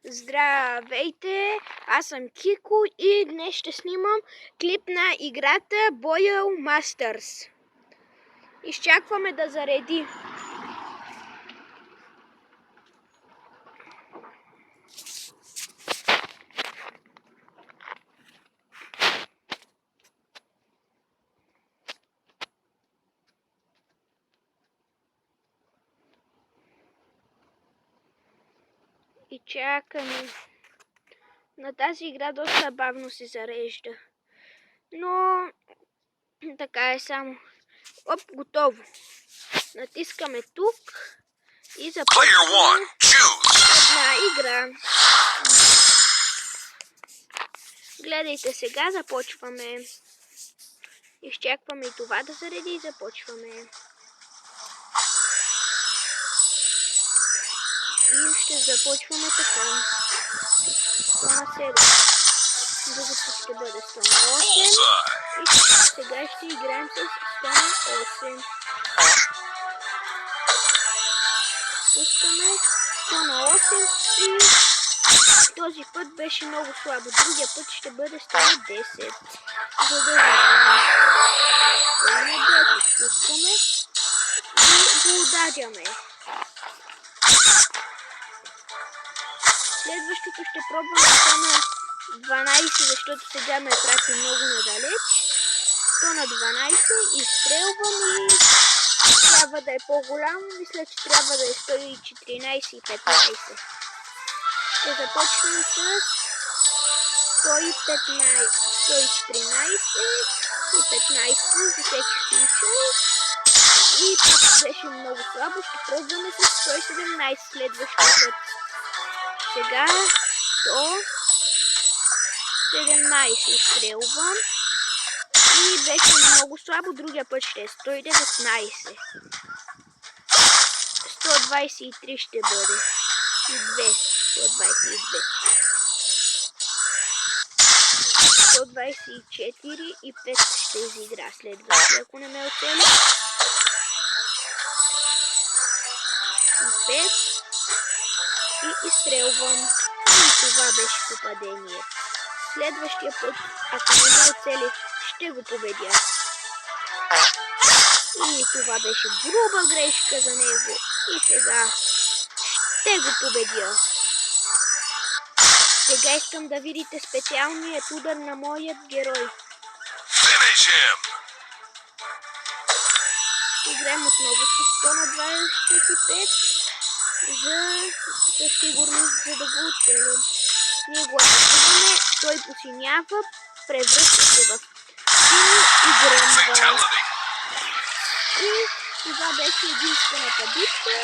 Здравейте, аз съм Кико и днес ще снимам клип на играта Boil Masters. Изчакваме да зареди. И чакаме. На тази игра доста бавно се зарежда. Но така е само. Оп, готово. Натискаме тук и започваме една игра. Гледайте, сега започваме. Изчакваме и това да зареди и започваме. И ще започваме така. 107. Другото ще бъде 108. И сега ще играем с 108. Пускаме 108 и този път беше много слабо. Другия път ще бъде 110. За да видим. 110. Пускаме и го ударяме. Следващото ще пробваме 100 на 12, защото сега ме прати много надалеч. 100 на 12, изстрелвам и трябва да е по-голямо. Мисля, че трябва да е 114 и 15. Ще започнем с 115, 114 и 15 за всеки случай. И пак беше много слабо. Ще пробваме с 117 следващия път. Сега 117 изстрелвам и беше много слабо, другия път ще е 119. 123 ще бъде. И 2. 122. 124 и 5 ще изигра следващия, ако не ме оцели. И 5. И изстрелвам. И това беше попадение. Следващия път, ако не ме оцели, ще го победя. И това беше груба грешка за него. И сега ще го победя. Сега искам да видите специалният удар на моят герой. Играем отново с 100 на 25. Със сигурност, за да го оцелим. Ние го атакуваме, той посинява, превръща се в сини и гръмва. И това беше единствената битка.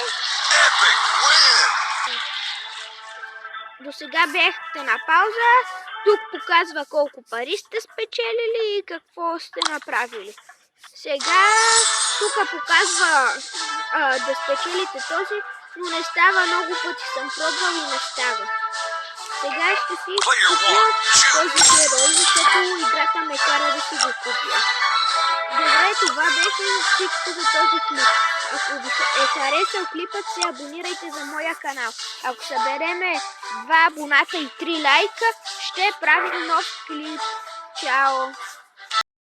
До сега бяхте на пауза. Тук показва колко пари сте спечелили и какво сте направили. Сега тук показва да спечелите този, но не става, много пъти съм пробвал и не става. Сега ще си купя този герой, защото играта ме кара да си го купя. Добре, това беше всичко за този клип. Ако ви е харесал клипът, се абонирайте за моя канал. Ако събереме 2 абоната и 3 лайка, ще правим нов клип. Чао!